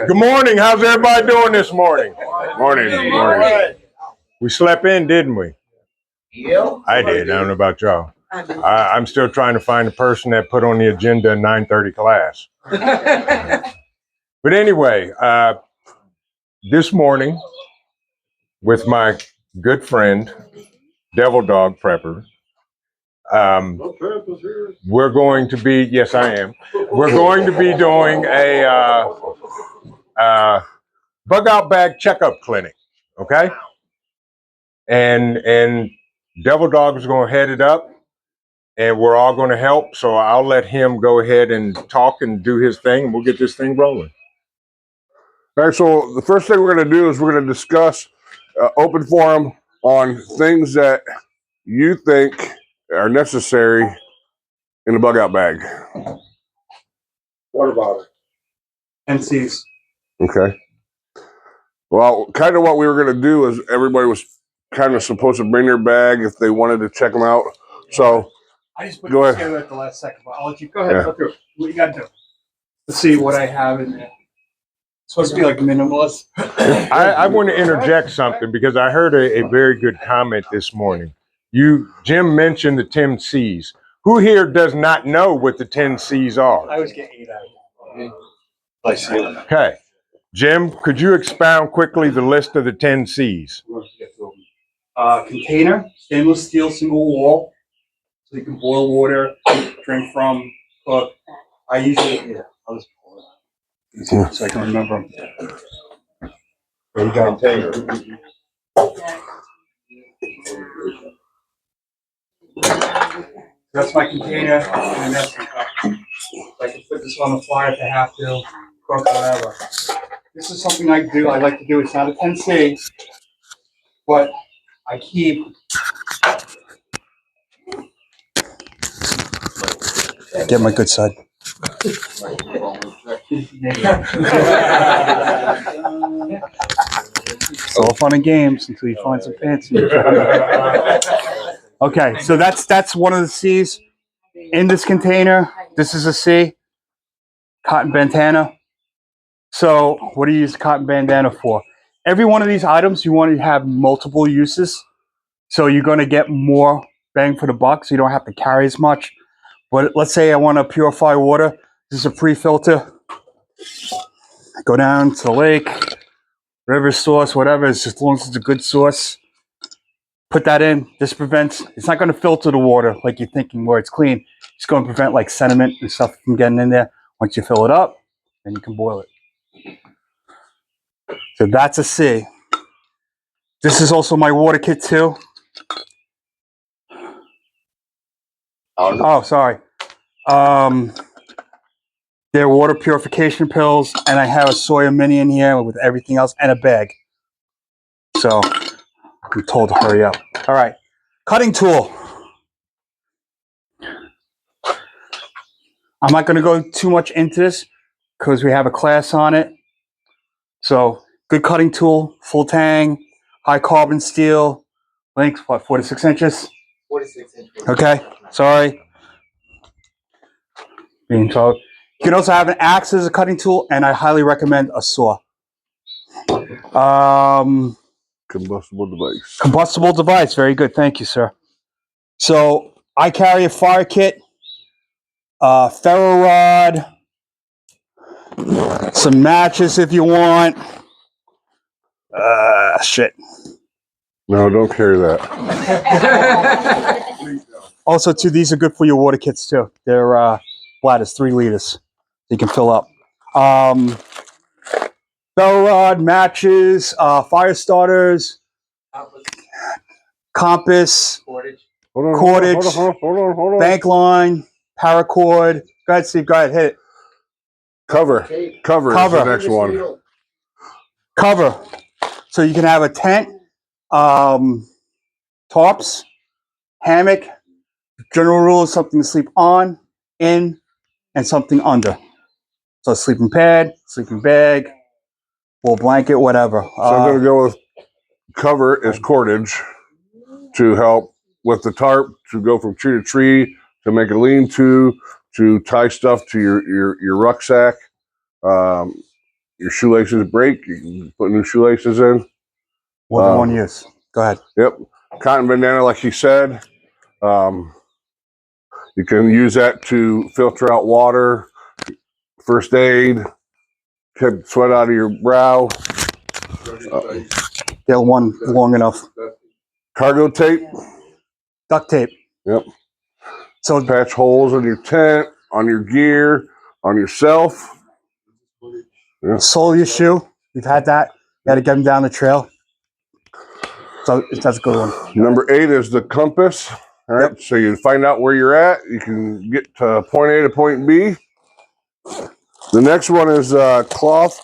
Good morning. How's everybody doing this morning? Morning. We slept in, didn't we? Yep. I did. I don't know about y'all. I'm still trying to find the person that put on the agenda a 9:30 class. But anyway, this morning, with my good friend, Devil Dog Prepper, we're going to be, yes, I am. We're going to be doing a bug out bag checkup clinic, okay? And Devil Dog is going to head it up, and we're all going to help. So I'll let him go ahead and talk and do his thing, and we'll get this thing rolling. All right, so the first thing we're going to do is we're going to discuss open forum on things that you think are necessary in a bug out bag. What about it? NCs. Okay. Well, kind of what we were going to do is everybody was kind of supposed to bring their bag if they wanted to check them out. So I just put Go it ahead. together at the last second, but I'll let you go ahead. Yeah. Go through it. What you got to do? Let's see what I have in there. It's supposed to be like minimalist. I want to interject something because I heard a very good comment this morning. Jim mentioned the 10 C's. Who here does not know what the 10 C's are? I always get 8 out of it. I see it. Okay. Jim, could you expound quickly the list of the 10 C's? Container, stainless steel, single wall, so you can boil water, drink from, cook. I usually, I'll just pull it out so I can remember them. There you go. That's my container, and that's I can put this on the fire if I have to, cook, whatever. This is something I do. I like to do. It's not a 10C, but I keep. Get my good side. It's all fun and games until you find some fancy. Okay, so that's one of the C's in this container. This is a C, cotton bandana. So what do you use the cotton bandana for? Every one of these items, you want to have multiple uses. So you're going to get more bang for the buck, so you don't have to carry as much. But let's say I want to purify water. This is a pre-filter. Go down to the lake, river source, whatever, it's just as long as it's a good source. Put that in. This prevents, it's not going to filter the water like you're thinking where it's clean. It's going to prevent like sediment and stuff from getting in there. Once you fill it up, then you can boil it. So that's a C. This is also my water kit too. Oh, sorry. They're water purification pills, and I have a soya mini in here with everything else and a bag. So I'm told to hurry up. All right, cutting tool. I'm not going to go too much into this because we have a class on it. So good cutting tool, full tang, high carbon steel, length, what, 4 to 6 inches? 46 inches. Okay, sorry. Being told. You can also have an axe as a cutting tool, and I highly recommend a saw. combustible device. Combustible device, very good, thank you, sir. So I carry a fire kit, ferro rod, some matches if you want. Shit. No, don't carry that. Also, too, these are good for your water kits too. They're bladders, 3 liters. You can fill up. Ferro rod, matches, fire starters, compass, Cordage. Hold on. bank line, paracord. Go ahead, Steve. Go ahead, hit it. Cover is the next one. Cover. So you can have a tent, tarps, hammock. General rule is something to sleep on, in, and something under. So sleeping pad, sleeping bag, wool blanket, whatever. So I'm going to go with cover is cordage to help with the tarp, to go from tree to tree, to make a lean-to tie stuff to your rucksack. your shoelaces break, you can put new shoelaces in. More than one use. Go ahead. Yep. Cotton bandana, like he said. You can use that to filter out water, first aid, keep sweat out of your brow. Get one long enough. Cargo tape. Duct tape. Yep. So Patch holes in your tent, on your gear, on yourself. Yeah. sole of your shoe. You've had that. You got to get them down the trail. So that's a good one. Number 8 is the compass. All right. Yep. So you find out where you're at. You can get to point A to point B. The next one is cloth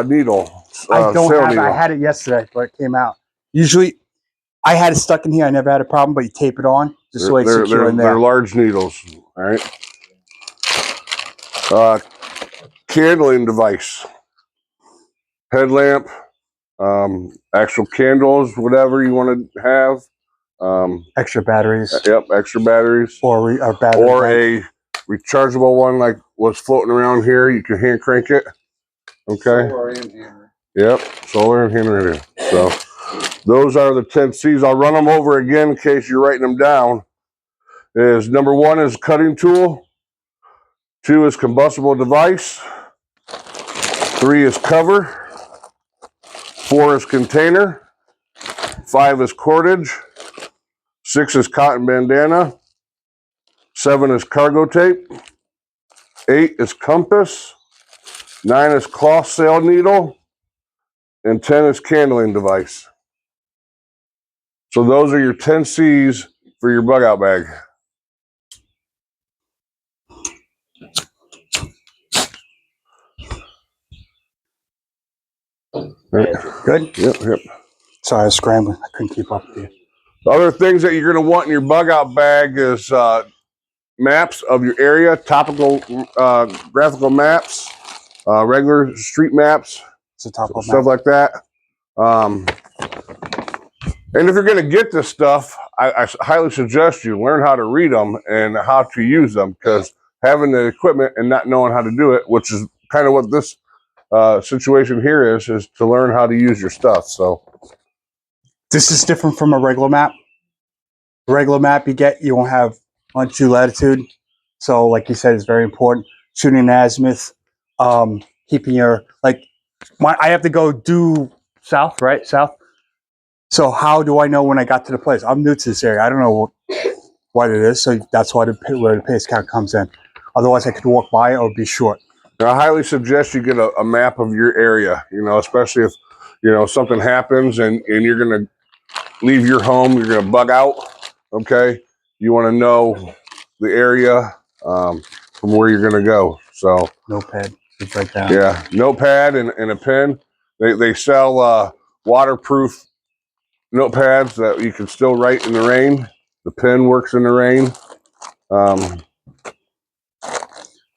needle. I don't sail have. needle. I had it yesterday, but it came out. Usually, I had it stuck in here. I never had a problem, but you tape it on just so it's secure in there. They're large needles. All right. Candling device. Headlamp. Actual candles, whatever you want to have. Extra batteries. Yep, extra batteries. Or a battery Or bank. a rechargeable one like what's floating around here. You can hand crank it. Okay. Solar and hammer. Yep, solar and hand radio. So those are the 10 C's. I'll run them over again in case you're writing them down. Is number 1 is cutting tool. 2 is combustible device. 3 is cover. 4 is container. 5 is cordage. 6 is cotton bandana. 7 is cargo tape. 8 is compass. 9 is cloth sail needle. And 10 is candling device. So those are your 10 C's for your bug out bag. Right. Good. Yep. Sorry, I was scrambling. I couldn't keep up with you. The other things that you're going to want in your bug out bag is maps of your area, topical graphical maps, regular street maps, It's a topical stuff map. like that. And if you're going to get this stuff, I highly suggest you learn how to read them and how to use them, because having the equipment and not knowing how to do it, which is kind of what this situation here is to learn how to use your stuff. So This is different from a regular map. The regular map you won't have longitude, latitude. So, like you said, it's very important. Shooting an azimuth, keeping your I have to go due south, right? South. So how do I know when I got to the place? I'm new to this area. I don't know what it is. So that's why where the pace count comes in. Otherwise, I could walk by or be short. I highly suggest you get a map of your area, especially if, something happens and you're going to leave your home, you're going to bug out, okay? You want to know the area from where you're going to go. So Notepad, just right down. yeah, notepad and a pen. They sell waterproof notepads that you can still write in the rain. The pen works in the rain.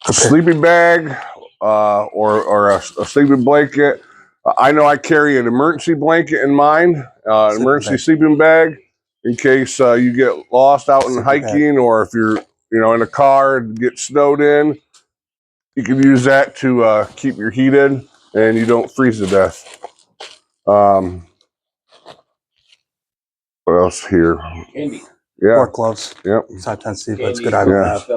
A sleeping bag or a sleeping blanket. I know I carry an emergency blanket in mine, an emergency sleeping bag in case you get lost out in hiking, or if you're in a car and get snowed in. You can use that to keep your heat in and you don't freeze to death. What else here? Candy. Yeah. Work gloves. Yep. Sometimes see, but it's good item to have.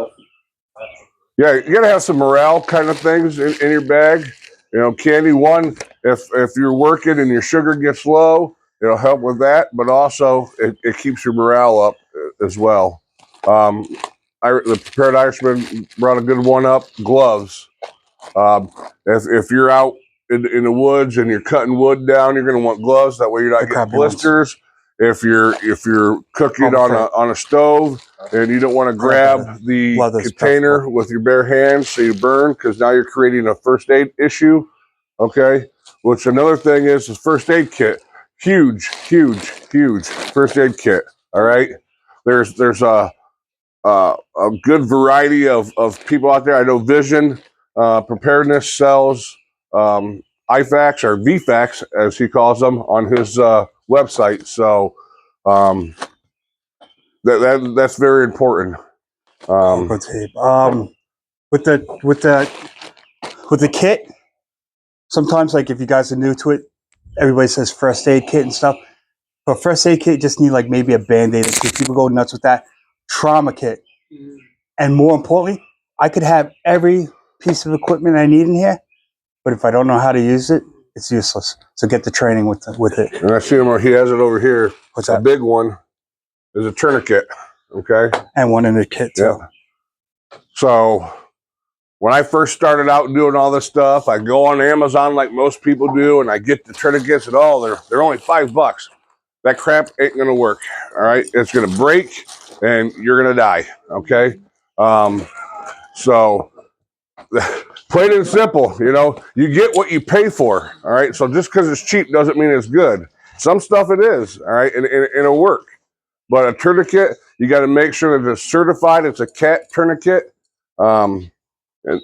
Yeah, you gotta have some morale kind of things in your bag. Candy, one, if you're working and your sugar gets low, it'll help with that, but also it keeps your morale up as well. The Prepared Irishman brought a good one up, gloves. If you're out in the woods and you're cutting wood down, you're gonna want gloves. That way you're not getting blisters. If you're cooking on a stove and you don't want to grab the container with your bare hands so you burn, because now you're creating a first aid issue. Okay. Which another thing is first aid kit. Huge first aid kit. All right. There's a good variety of people out there. I know Vision Preparedness sells IFACs or VFACs, as he calls them, on his website. So that's very important. With the kit, sometimes, like if you guys are new to it, everybody says first aid kit and stuff. But first aid kit, just need like maybe a Band-Aid or two. People go nuts with that. Trauma kit. And more importantly, I could have every piece of equipment I need in here, but if I don't know how to use it, it's useless. So get the training with it. And I see him, he has it over here. What's A that? big one is a tourniquet, okay? And one in the kit too. Yeah. So when I first started out doing all this stuff, I go on Amazon like most people do, and I get the tourniquets and all. They're only $5. That crap ain't gonna work. All right, it's gonna break, and you're gonna die. Okay, so plain and simple, you know, you get what you pay for. All right, so just because it's cheap doesn't mean it's good. Some stuff it is. All right, and it'll work. But a tourniquet, you got to make sure that it's certified. It's a CAT tourniquet. And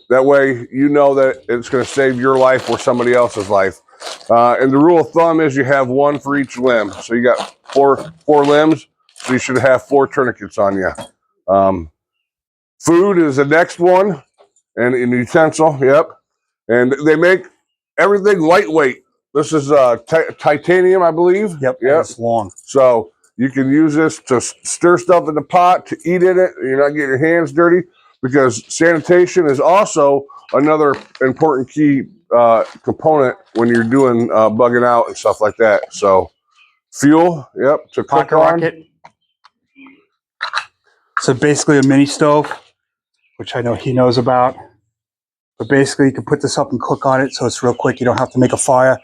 that way, you know that it's going to save your life or somebody else's life. And the rule of thumb is you have one for each limb. So you got four limbs, so you should have 4 tourniquets on you. Food is the next one, and an utensil. Yep. And they make everything lightweight. This is titanium, I believe. Yep. Yep. It's long. So you can use this to stir stuff in the pot, to eat in it. You're not getting your hands dirty, because sanitation is also another important key component when you're doing bugging out and stuff like that. So fuel, yep, to cook Pocket on. rocket. So basically a mini stove, which I know he knows about. But basically you can put this up and cook on it, so it's real quick. You don't have to make a fire.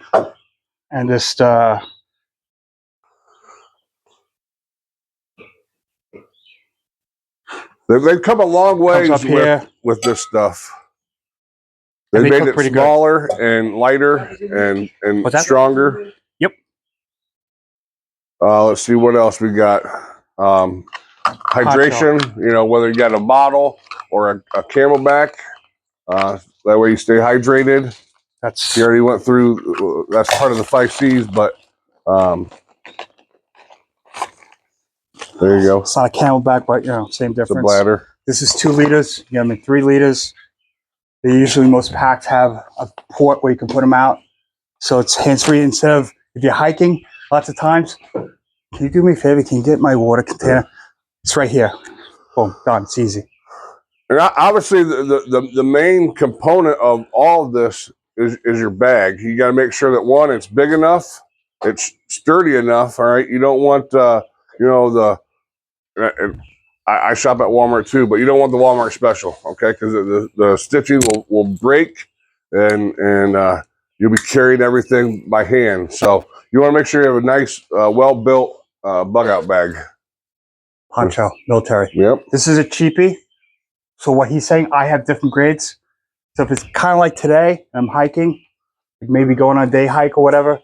And just They've come a long way up here. with this stuff. They And they made cook it pretty good. smaller and lighter and What's that? stronger. Yep. Let's see what else we got. Hydration, you know, whether you got a bottle or a Camelback, that way you stay hydrated. That's You already went through, that's part of the 5 C's, but there you go. it's not a Camelback, but you know, same It's a difference. bladder. This is 2 liters. You got them in 3 liters. They usually, most packs have a port where you can put them out. So it's hands-free. Instead of, if you're hiking, lots of times, can you do me a favor? Can you get my water container? It's right here. Boom, done. It's easy. And obviously, the main component of all of this is your bag. You got to make sure that, one, it's big enough, it's sturdy enough. All right, you don't want you know, I shop at Walmart too, but you don't want the Walmart special, okay? Because the stitching will break, and you'll be carrying everything by hand. So you want to make sure you have a nice, well built bug out bag. Poncho, military. Yep. This is a cheapie. So what he's saying, I have different grades. So if it's kind of like today, I'm hiking, maybe going on a day hike or whatever,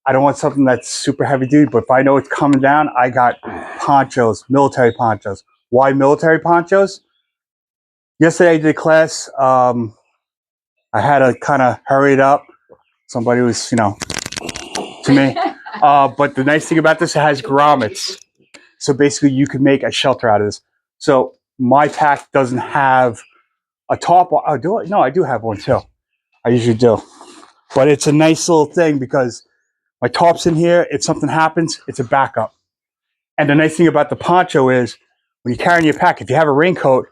I don't want something that's super heavy duty, but if I know it's coming down, I got ponchos, military ponchos. Why military ponchos? Yesterday I did a class. I had to kind of hurry it up. Somebody was, you know, to me. But the nice thing about this, it has grommets. So basically you can make a shelter out of this. So my pack doesn't have a top. Oh, do it? No, I do have one too. I usually do. But it's a nice little thing because my top's in here. If something happens, it's a backup. And the nice thing about the poncho is when you're carrying your pack, if you have a raincoat,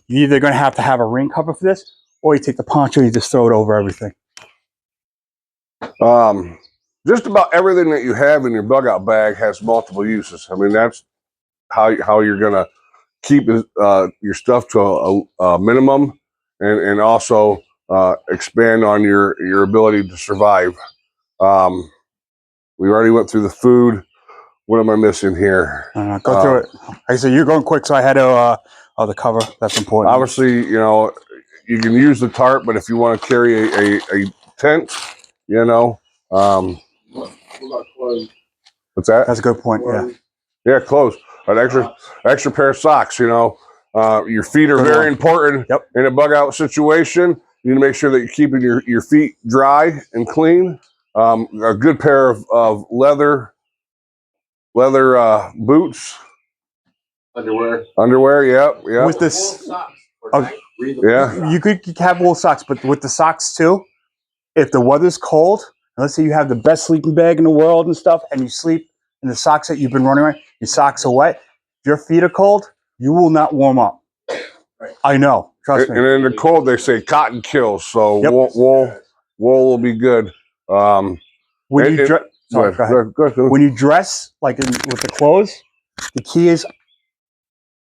you're either going to have a rain cover for this, or you take the poncho, you just throw it over everything. Just about everything that you have in your bug out bag has multiple uses. I mean, that's how you're going to keep your stuff to a minimum, and also expand on your ability to survive. We already went through the food. What am I missing here? Go through it. Like I said, you're going quick, so I had to, the cover. That's important. Obviously, you know, you can use the tarp, but if you want to carry a tent, you know, what's that? That's a good point, yeah. Yeah, clothes. An extra pair of socks, you know. Your feet are very important in a bug out situation. You need to make sure that you're keeping your feet dry and clean. A good pair of leather boots. Underwear, yep. With this, Yeah. you could have wool socks, but with the socks too, if the weather's cold, and let's say you have the best sleeping bag in the world and stuff, and you sleep in the socks that you've been running around, your socks are wet, if your feet are cold, you will not warm up. I know, trust me. And in the cold, they say cotton kills, so Yep. wool will be good. When you dress, sorry, go ahead. When you dress like with the clothes, the key is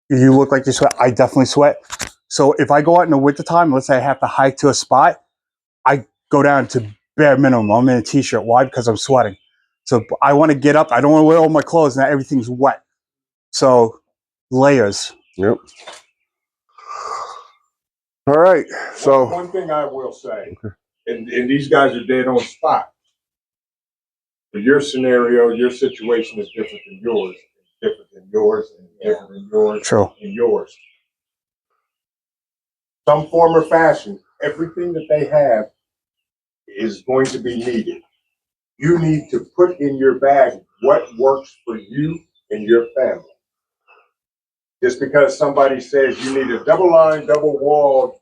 you look like you sweat. I definitely sweat. So if I go out in the wintertime, let's say I have to hike to a spot, I go down to bare minimum. I'm in a t-shirt. Why? Because I'm sweating. So I want to get up. I don't want to wear all my clothes. Now everything's wet. So layers. Yep. All right. So one thing I will say, and these guys are dead on spot. But your scenario, your situation is different than yours, different than yours, and different than yours, True. and yours. Some form or fashion, everything that they have is going to be needed. You need to put in your bag what works for you and your family. Just because somebody says you need a double line, double walled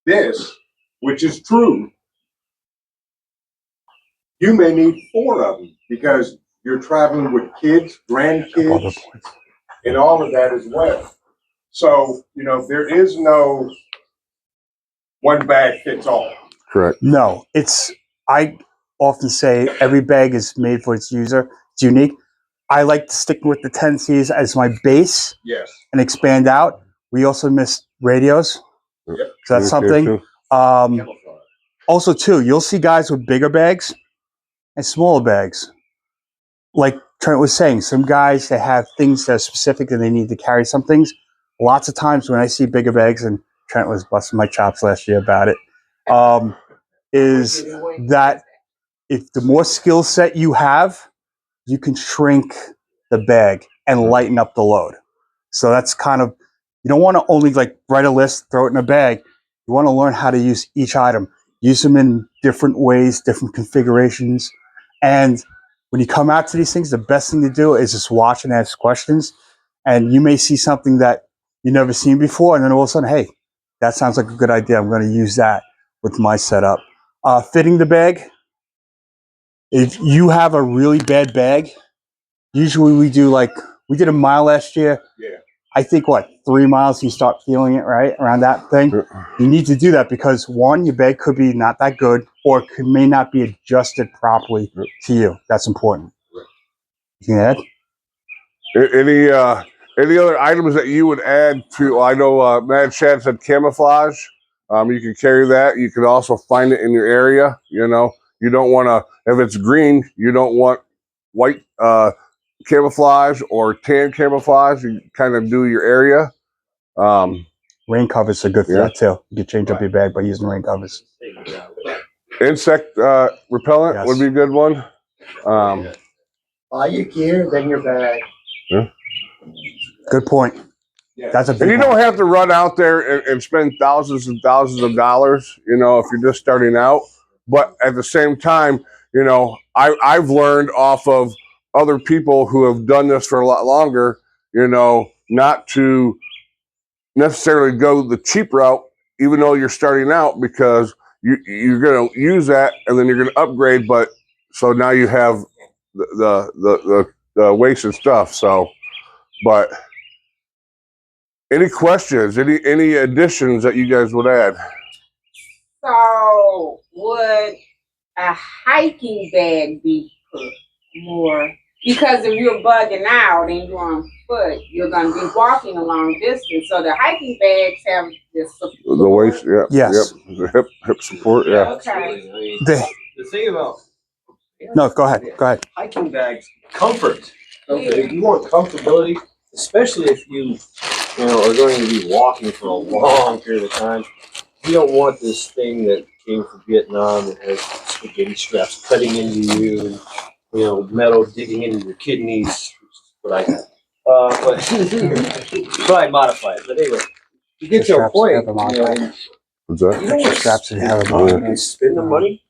this, which is true, you may need 4 of them because you're traveling with kids, grandkids, and all of that as well. So, there is no one bag fits all. correct. No, I often say every bag is made for its user. It's unique. I like to stick with the 10Cs as my base Yes. and expand out. We also miss radios. Yep. So that's something. Also, too, you'll see guys with bigger bags and smaller bags. Like Trent was saying, some guys, they have things that are specific and they need to carry some things. Lots of times when I see bigger bags, and Trent was busting my chops last year about it, is that if the more skill set you have, you can shrink the bag and lighten up the load. So that's kind of, you don't want to only like write a list, throw it in a bag. You want to learn how to use each item, use them in different ways, different configurations. And when you come out to these things, the best thing to do is just watch and ask questions. And you may see something that you've never seen before. And then all of a sudden, hey, that sounds like a good idea. I'm going to use that with my setup. Fitting the bag. If you have a really bad bag, usually we did a mile last year. Yeah. I think 3 miles you start feeling it, right? Around that thing. You need to do that because one, your bag could be not that good or it may not be adjusted properly to you. That's important. You can add? Any other items that you would add to? I know Mad Chad said camouflage. You can carry that. You can also find it in your area. You don't want to, if it's green, you don't want white camouflage or tan camouflage. You kind of do your area. Rain covers are good for that too. You can change up your bag by using rain covers. Insect repellent would be a good one. Buy your gear, then your bag. Yeah. Good point. That's a big And you one. don't have to run out there and spend thousands and thousands of dollars, if you're just starting out. But at the same time, I've learned off of other people who have done this for a lot longer, not to necessarily go the cheap route, even though you're starting out, because you're going to use that and then you're going to upgrade. But so now you have the wasted stuff. So, but any questions? Any additions that you guys would add? So would a hiking bag be put more? Because if you're bugging out and you're on foot, you're going to be walking a long distance. So the hiking bags have this support. The waist, yeah. Yes. Yep. The hip support, yeah. Okay. The thing about No, go ahead. Go ahead. hiking bags, comfort. Yeah. If you want comfortability, especially if you are going to be walking for a long period of time, you don't want this thing that came from Vietnam that has spaghetti straps cutting into you, metal digging into your kidneys, which is what I have. But probably modify it. But anyway, you get to a point, What's you that? don't want Straps that you have about you can spend the money.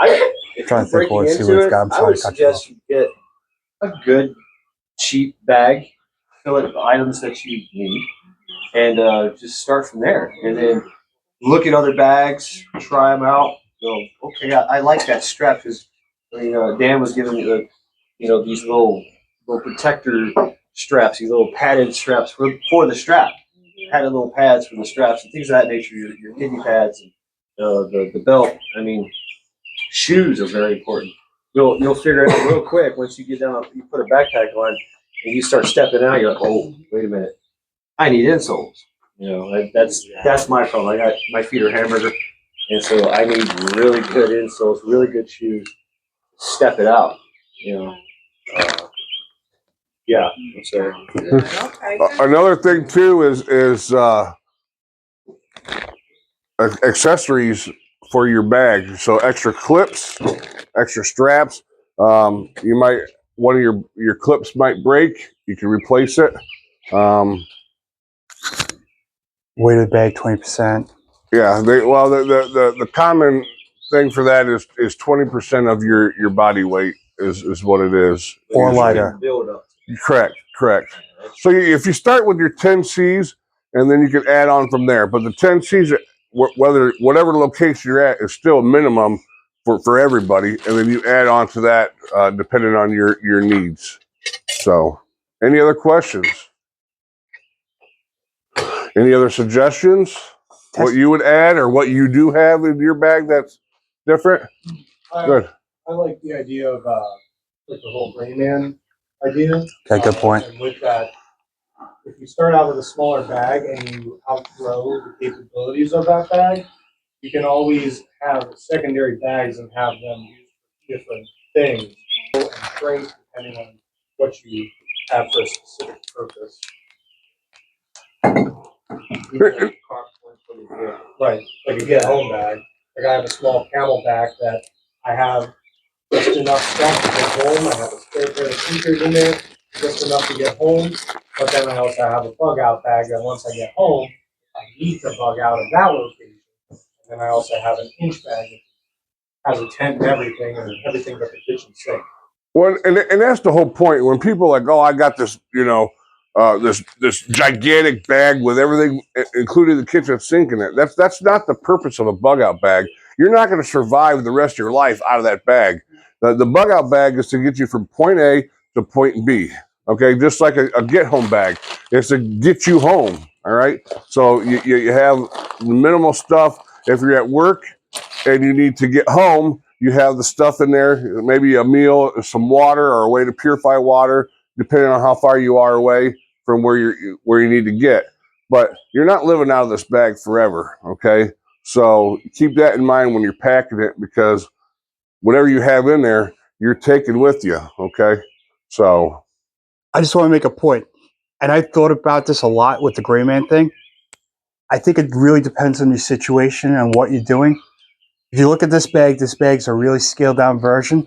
Right. If Trying you're to think breaking what to see into what it's it, got. I'm I sorry would to cut you off. suggest you get a good, cheap bag, fill it with items that you need, and just start from there. And then look at other bags, try them out, go, okay, I like that strap because Dan was giving me these little protector straps, these little padded straps for the strap, padded little pads for the straps and things of that nature. Your kidney pads and the belt. I mean, shoes are very important. You'll figure it out real quick once you get down. You put a backpack on and you start stepping out. You're like, oh, wait a minute, I need insoles. That's my problem. My feet are hamburger, and so I need really good insoles, really good shoes. Step it out. Yeah. So Okay. Another thing too is accessories for your bag. So extra clips, extra straps. You might one of your clips might break. You can replace it. Weighted bag 20%. Yeah, the common thing for that is 20% of your body weight is what it is. Or usually. lighter. build up. Correct. So if you start with your 10 Cs, and then you can add on from there. But the 10 Cs, whatever location you're at, is still a minimum for everybody, and then you add on to that depending on your needs. So, any other questions? Any other suggestions? What you would add, or what you do have in your bag that's different? Good. I like the idea of like the whole Gray Man idea. Okay, good point. And with that, if you start out with a smaller bag and you outgrow the capabilities of that bag, you can always have secondary bags and have them use different things and strength depending on what you have for a specific purpose. Right, like a get home bag. Like I have a small Camelback that I have just enough stuff to get home. I have a spare pair of sneakers in there, just enough to get home. But then I also have a Bugout bag that once I get home, I need to bug out of that location. And then I also have an inch bag that has a tent and everything but the kitchen sink. Well, and that's the whole point. When people are like, oh, I got this, this gigantic bag with everything, including the kitchen sink in it. That's not the purpose of a bug out bag. You're not going to survive the rest of your life out of that bag. The bug out bag is to get you from point A to point B. Okay, just like a get home bag. It's to get you home. All right. So you have minimal stuff. If you're at work and you need to get home, you have the stuff in there, maybe a meal, some water, or a way to purify water, depending on how far you are away from where you need to get. But you're not living out of this bag forever, okay? So keep that in mind when you're packing it, because whatever you have in there, you're taking with you, okay? So I just want to make a point, and I thought about this a lot with the Gray Man thing. I think it really depends on your situation and what you're doing. If you look at this bag's a really scaled down version.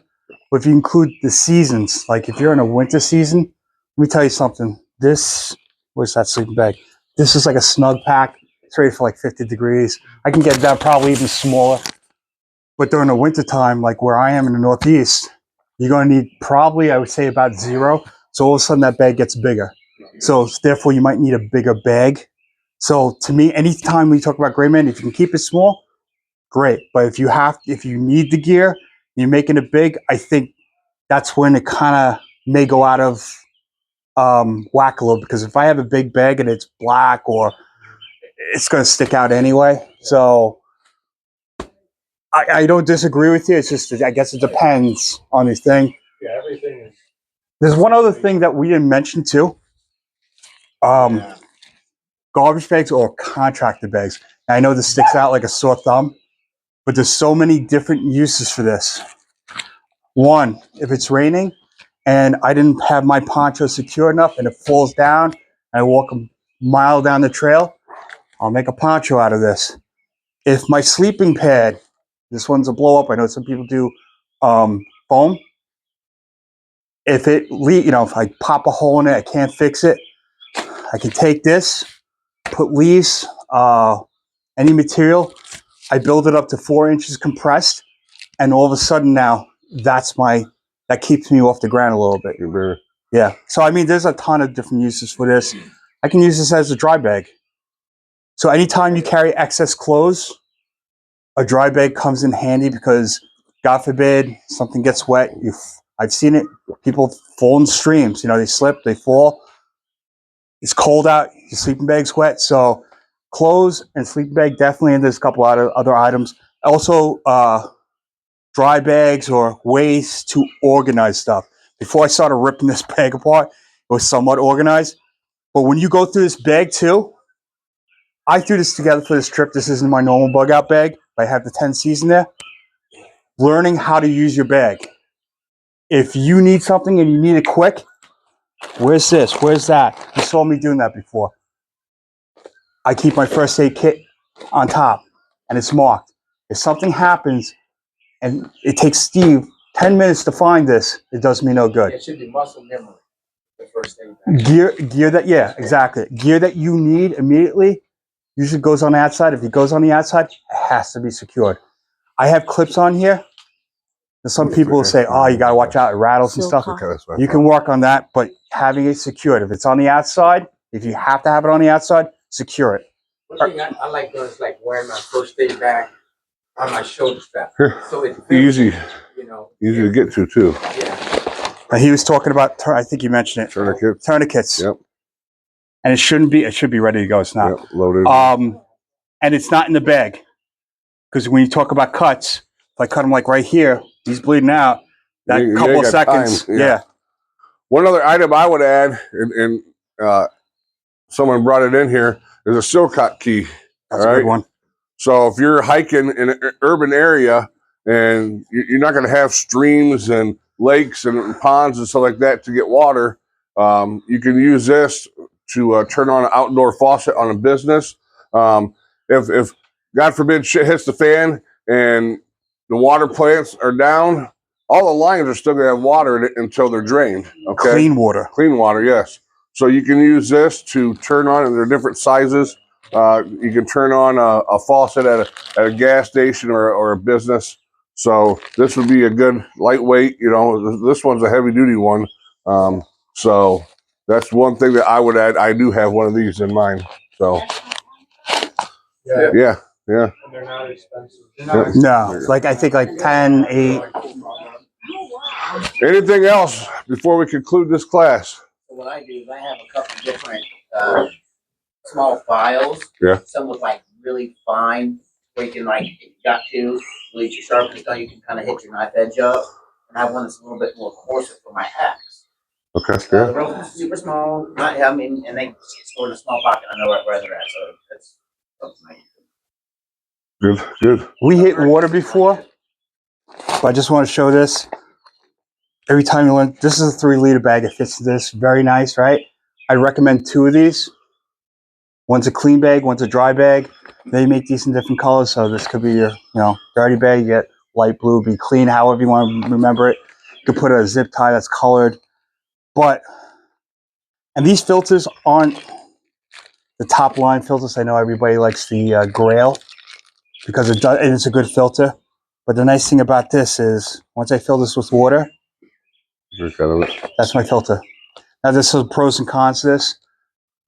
But if you include the seasons, like if you're in a winter season, let me tell you something. Where's that sleeping bag? This is like a snug pack. It's rated for like 50 degrees. I can get that probably even smaller. But during the winter time, like where I am in the Northeast, you're going to need probably, I would say, about 0. So all of a sudden that bag gets bigger. So therefore you might need a bigger bag. So to me, anytime we talk about Gray Man, if you can keep it small, great. But if you need the gear, you're making it big, I think that's when it kind of may go out of whack a little, because if I have a big bag and it's black, or it's going to stick out anyway. So I don't disagree with you. It's just, I guess it depends on the thing. Yeah, everything is. There's one other thing that we didn't mention too. Garbage bags or contractor bags. Now, I know this sticks out like a sore thumb, but there's so many different uses for this. One, if it's raining and I didn't have my poncho secure enough and it falls down, and I walk a mile down the trail, I'll make a poncho out of this. If my sleeping pad, this one's a blow up. I know some people do foam. If if I pop a hole in it, I can't fix it, I can take this, put leaves, any material, I build it up to 4 inches compressed, and all of a sudden now that keeps me off the ground a little bit. Yeah. So I mean, there's a ton of different uses for this. I can use this as a dry bag. So anytime you carry excess clothes, a dry bag comes in handy because, God forbid, something gets wet. I've seen it. People fall in streams. You know, they slip, they fall. It's cold out. Your sleeping bag's wet. So clothes and sleeping bag definitely. And there's a couple other items. Also, dry bags or ways to organize stuff. Before I started ripping this bag apart, it was somewhat organized. But when you go through this bag too, I threw this together for this trip. This isn't my normal bug out bag. I have the 10 C's in there. Learning how to use your bag. If you need something and you need it quick, where's this? Where's that? You saw me doing that before. I keep my first aid kit on top and it's marked. If something happens and it takes Steve 10 minutes to find this, it does me no good. It should be muscle memory. The first thing. Gear that, yeah, exactly. Gear that you need immediately usually goes on the outside. If it goes on the outside, it has to be secured. I have clips on here. And some people will say, oh, you got to watch out, it rattles and stuff. You can work on that, but having it secured. If it's on the outside, if you have to have it on the outside, secure it. One thing I like doing is like wearing my first aid bag on my shoulder strap. So it's Easy, you know. easy to get to too. Yeah. He was talking about, I think you mentioned it. Tourniquets. Tourniquets. Yep. And it should be ready to go. It's not. Yep, loaded. And it's not in the bag. Because when you talk about cuts, if I cut them like right here, he's bleeding out, that You couple ain't of got seconds. time, Yeah. One other item I would add, and someone brought it in here, is a Silcott key. That's a good one. So if you're hiking in an urban area and you're not going to have streams and lakes and ponds and stuff like that to get water, you can use this to turn on an outdoor faucet on a business. If God forbid shit hits the fan and the water plants are down, all the lines are still going to have water in it until they're drained. Okay, Clean water. Clean water, yes. So you can use this to turn on, and there are different sizes. You can turn on a faucet at a gas station or a business. So this would be a good lightweight. You know, this one's a heavy duty one. So that's one thing that I would add. I do have one of these in mine. So yeah. And they're not expensive. No, like I think like 10, 8. Anything else before we conclude this class? So what I do is I have a couple different small files. Yeah. Some with like really fine, where you can like if you got to bleach your sharpening stone, you can kind of hit your knife edge up. And I have one that's a little bit more coarser for my axe. Okay. The rope is super small. I mean, and they store in a small pocket. I know where they're at, so that's something I use. Good. We hit water before, but I just want to show this. Every time you learn, this is a 3-liter bag. It fits this. Very nice, right? I recommend 2 of these. One's a clean bag, one's a dry bag. They make these in different colors, so this could be your, dirty bag. You get light blue, be clean, however you want to remember it. You could put a zip tie that's colored. And these filters aren't the top line filters. I know everybody likes the Grail because it does, and it's a good filter. But the nice thing about this is once I fill this with water, that's my filter. Now this is pros and cons to this,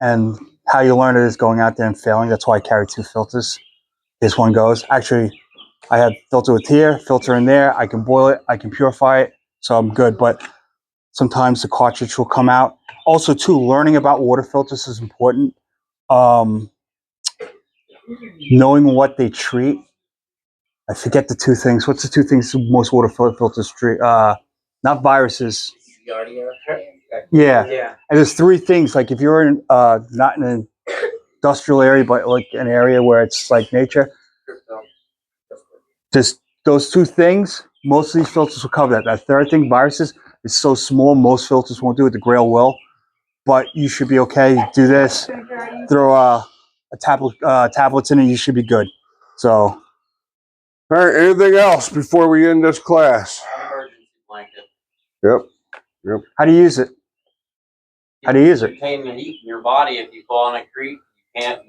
and how you learn it is going out there and failing. That's why I carry 2 filters. This one goes. Actually, I have filter with here, filter in there. I can boil it, I can purify it, so I'm good. But sometimes the cartridge will come out. Also, too, learning about water filters is important. Knowing what they treat. I forget the 2 things. What's the 2 things most water filters treat? Not viruses. Yeah. And there's 3 things. Like if you're in not in an industrial area, but like an area where it's like nature, just those 2 things. Most of these filters will cover that. That 3rd thing, viruses, is so small. Most filters won't do it. The Grail will, but you should be okay. You do this. Throw a tablets in it. You should be good. So. All right. Anything else before we end this class? Emergency blanket. Yep. How do you use it? Retain the heat in your body. If you fall in a creek, you can't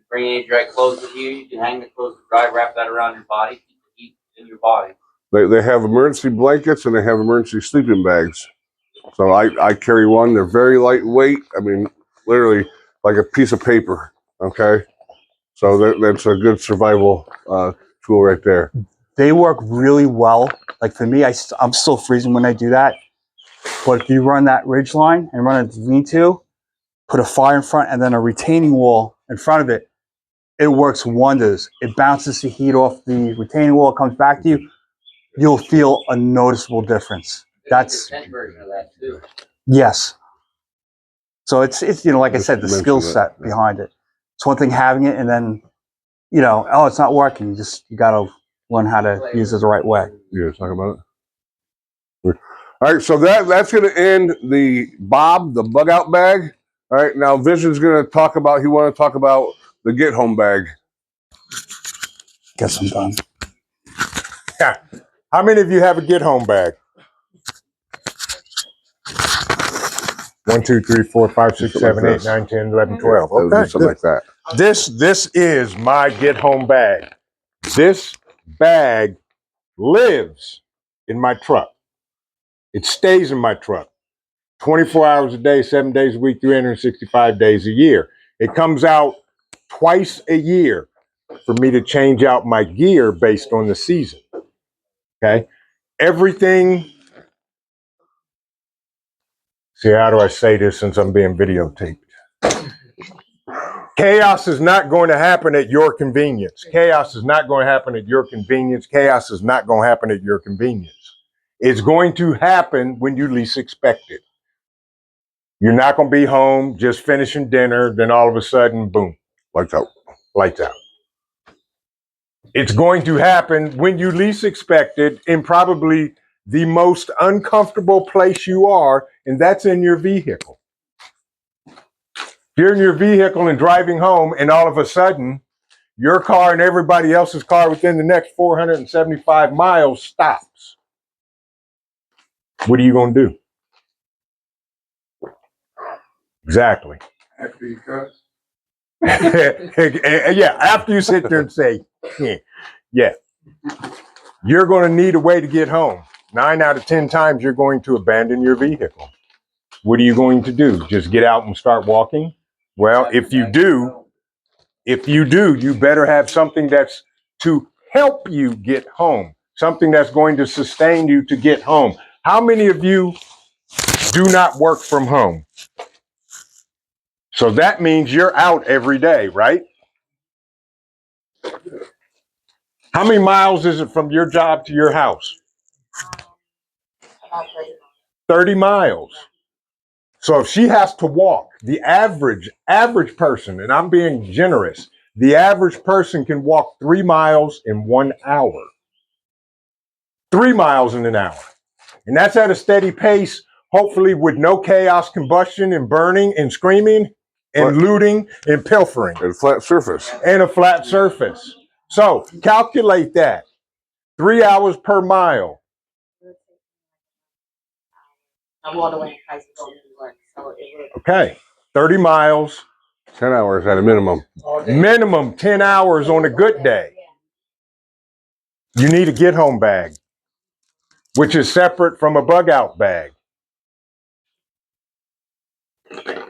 bring any dry clothes with you. You can hang the clothes to dry, wrap that around your body, keep the heat in your body. They have emergency blankets and they have emergency sleeping bags. So I carry one. They're very lightweight. I mean, literally like a piece of paper. Okay. So that's a good survival tool right there. They work really well. Like for me, I'm still freezing when I do that. But if you run that ridge line and run a lean-to, put a fire in front and then a retaining wall in front of it, it works wonders. It bounces the heat off the retaining wall, it comes back to you. You'll feel a noticeable difference. That's tent version of that too. yes. So it's like I Just said, the mention skill that, set yeah. behind it. It's one thing having it and then, oh, it's not working. You gotta learn how to use it the right way. You talk about it. All right, so that's going to end the bug out bag. All right, now Vision's going to talk about. He want to talk about the get home bag. Guess I'm done. Yeah. How many of you have a get home bag? 1, 2, 3, 4, 5, 6, 7, 8, 9, 10, 11, 12. Okay, Something like that. This is my get home bag. This bag lives in my truck. It stays in my truck 24 hours a day, 7 days a week, 365 days a year. It comes out twice a year for me to change out my gear based on the season. Okay. Everything. See, how do I say this since I'm being videotaped? Chaos is not going to happen at your convenience. Chaos is not going to happen at your convenience. Chaos is not going to happen at your convenience. It's going to happen when you least expect it. You're not going to be home just finishing dinner, then all of a sudden, boom, Lights out. lights out. It's going to happen when you least expect it in probably the most uncomfortable place you are, and that's in your vehicle. If you're in your vehicle and driving home, and all of a sudden, your car and everybody else's car within the next 475 miles stops. What are you going to do? Exactly. After you cut. Yeah, after you sit there and say, yeah, you're going to need a way to get home. 9 out of 10 times you're going to abandon your vehicle. What are you going to do? Just get out and start walking? Well, if you do, you better have something that's to help you get home, something that's going to sustain you to get home. How many of you do not work from home? So that means you're out every day, right? How many miles is it from your job to your house? 30 miles. So if she has to walk, the average person, and I'm being generous, the average person can walk 3 miles in 1 hour. 3 miles in an hour. And that's at a steady pace, hopefully with no chaos, combustion, and burning, and screaming, and looting, and pilfering. And flat surface. And a flat surface. So calculate that. 3 hours per mile. Okay. 30 miles. 10 hours at a minimum. Minimum 10 hours on a good day. You need a get home bag, which is separate from a bug out bag.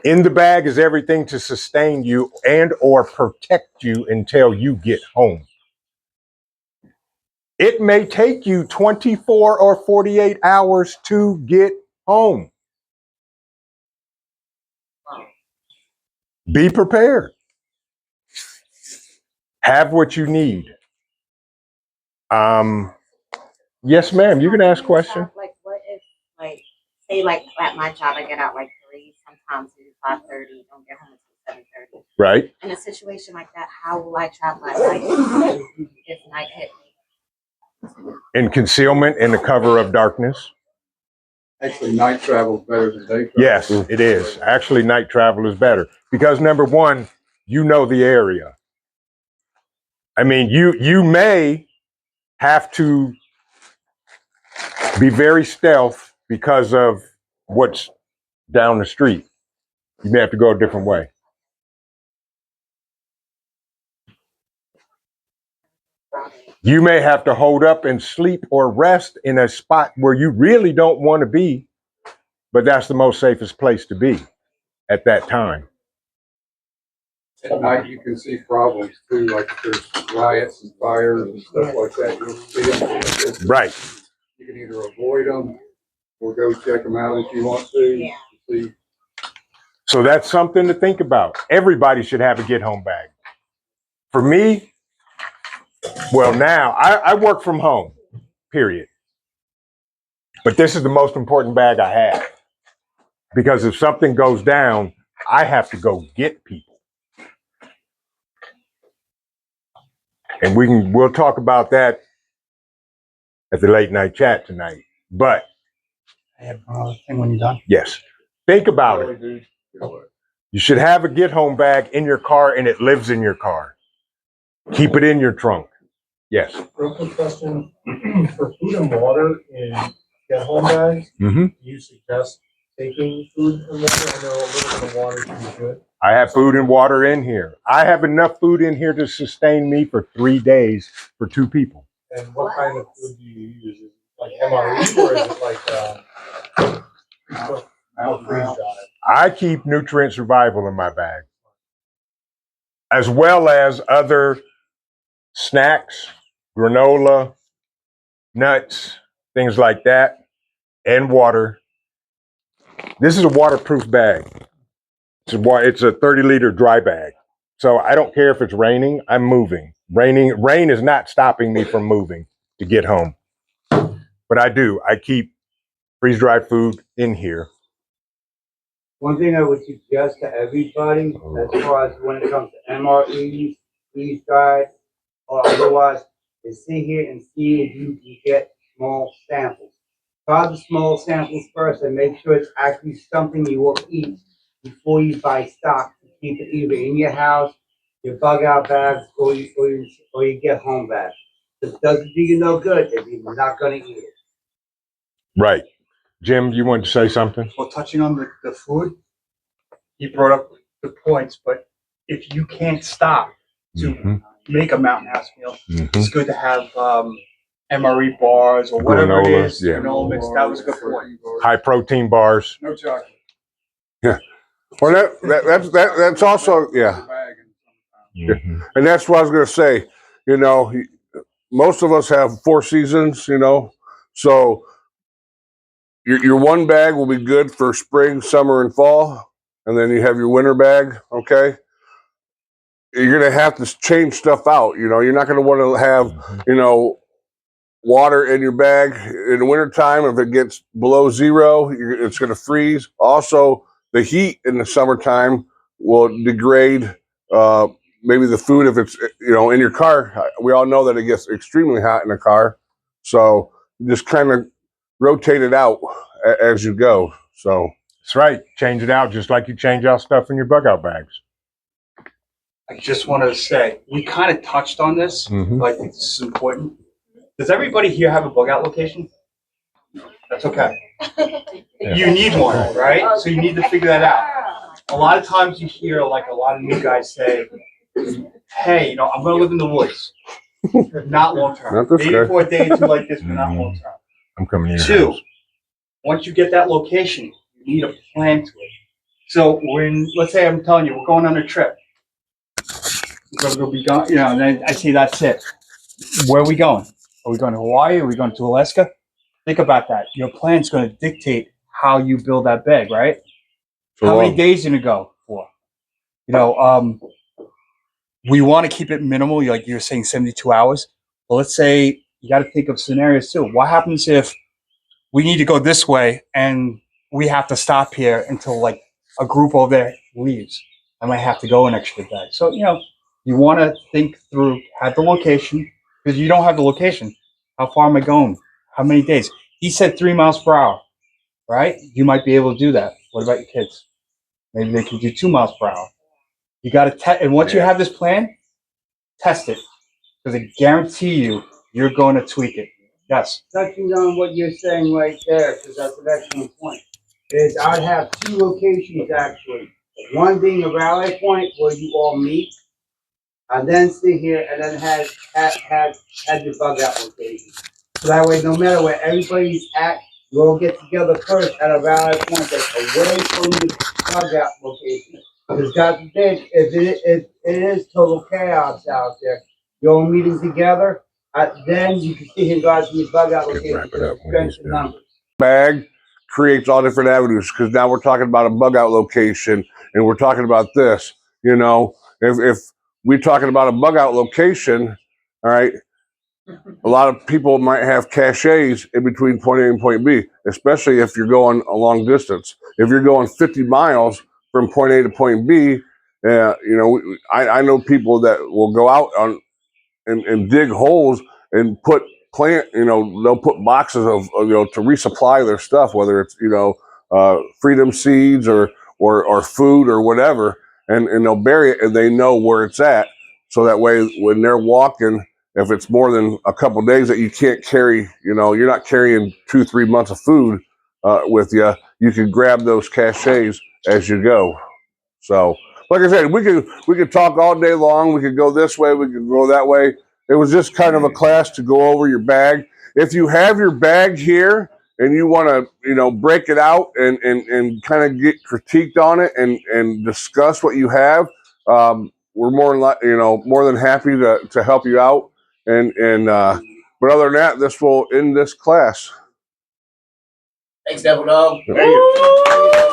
In the bag is everything to sustain you and or protect you until you get home. It may take you 24 or 48 hours to get home. Be prepared. Have what you need. Yes, ma'am. You can ask questions. Like, what if, like, say, like, at my job, I get out like 3, sometimes it's 5:30, don't get home until 7:30. Right. In a situation like that, how will I travel at night if night hit me? In concealment in the cover of darkness. Actually, night travel is better than day travel. Yes, it is. Actually, night travel is better because number one, you know the area. I mean, you may have to be very stealth because of what's down the street. You may have to go a different way. You may have to hold up and sleep or rest in a spot where you really don't want to be, but that's the most safest place to be at that time. At night, you can see problems too, like if there's riots and fires and stuff like that. You'll see them. Right. You can either avoid them or go check them out if you want to. See. So that's something to think about. Everybody should have a get home bag. For me, well, now I work from home, period. But this is the most important bag I have. Because if something goes down, I have to go get people. And we'll talk about that at the late night chat tonight. But I have another thing when you're done. yes, think about it. You should have a get home bag in your car and it lives in your car. Keep it in your trunk. Yes. Real quick question, for food and water in get home bags, Mm-hmm. do you suggest taking food and water? I know a little bit of water can be good. I have food and water in here. I have enough food in here to sustain me for 3 days for 2 people. And what kind of food do you use? Is it like MRE or is it like freeze dried? I keep nutrient survival in my bag, as well as other snacks, granola, nuts, things like that, and water. This is a waterproof bag. It's a 30-liter dry bag. So I don't care if it's raining, I'm moving. Rain is not stopping me from moving to get home. But I keep freeze-dried food in here. One thing I would suggest to everybody, as far as when it comes to MREs, freeze dried, or otherwise, is sit here and see if you can get small samples. Try the small samples first and make sure it's actually something you will eat before you buy stock to keep it either in your house, your bug out bags, or your get home bags. It doesn't do you no good if you're not going to eat it. Right. Jim, you wanted to say something? Well, touching on the food, he brought up the points, but if you can't stop to make a Mountain House meal, it's good to have MRE bars or whatever Granola, it is. yeah. Granola mix. That was a good point. High protein bars. No chocolate. Yeah. Well, that's also, yeah. Mm-hmm. And that's what I was going to say. You know, most of us have 4 seasons, you know, so your one bag will be good for spring, summer, and fall. And then you have your winter bag, okay? You're going to have to change stuff out. You know, you're not going to want to have, you know, water in your bag in the wintertime. If it gets below 0, it's going to freeze. Also, the heat in the summertime will degrade maybe the food if it's, you know, in your car. We all know that it gets extremely hot in a car. So just kind of rotate it out as you go. So that's right. Change it out just like you change out stuff in your bug out bags. I just wanted to say, you kind of touched on this, but I think this is important. Does everybody here have a bug out location? That's okay. Yeah. You need one, right? So you need to figure that out. A lot of times you hear like a lot of new guys say, hey, you know, I'm going to live in the woods. Not long term. Not this Maybe guy. for a day or 2 like this, but not long term. I'm coming in. 2, once you get that location, you need a plan to it. So when, let's say I'm telling you, we're going on a trip. We'll be going, you know, and then I see that's it. Where are we going? Are we going to Hawaii? Are we going to Alaska? Think about that. Your plan's going to dictate how you build that bag, right? How many days are you going to go for? You know, we want to keep it minimal, like you're saying 72 hours. But let's say you got to think of scenarios too. What happens if we need to go this way and we have to stop here until like a group over there leaves? I might have to go an extra day. So, you know, you want to think through, have the location, because you don't have the location. How far am I going? How many days? He said 3 miles per hour, right? You might be able to do that. What about your kids? Maybe they can do 2 miles per hour. You got to test, and once you have this plan, test it, because I guarantee you're going to tweak it. Yes. Touching on what you're saying right there, because that's an excellent point, is I'd have 2 locations actually. One being a rally point where you all meet, and then sit here and then have your bug out location. So that way, no matter where everybody's at, you all get together first at a rally point that's away from the bug out location. Because God forbid, if it is total chaos out there, you're all meeting together, then you can see him guys in your bug out location Wrap it because up of when he's strength in done. numbers. Bag creates all different avenues because now we're talking about a bug out location and we're talking about this. You know, if we're talking about a bug out location, all right, a lot of people might have caches in between point A and point B, especially if you're going a long distance. If you're going 50 miles from point A to point B, you know, I know people that will go out on and dig holes and put you know, they'll put boxes of, you know, to resupply their stuff, whether it's, you know, freedom seeds or food or whatever, and they'll bury it and they know where it's at. So that way when they're walking, if it's more than a couple of days that you can't carry, you know, you're not carrying 2-3 months of food with you, you can grab those caches as you go. So, like I said, we could talk all day long. We could go this way. We could go that way. It was just kind of a class to go over your bag. If you have your bag here and you want to, you know, break it out and kind of get critiqued on it and discuss what you have, we're more than happy to help you out. But other than that, this will end this class. Thanks, Devil Dog. Yep.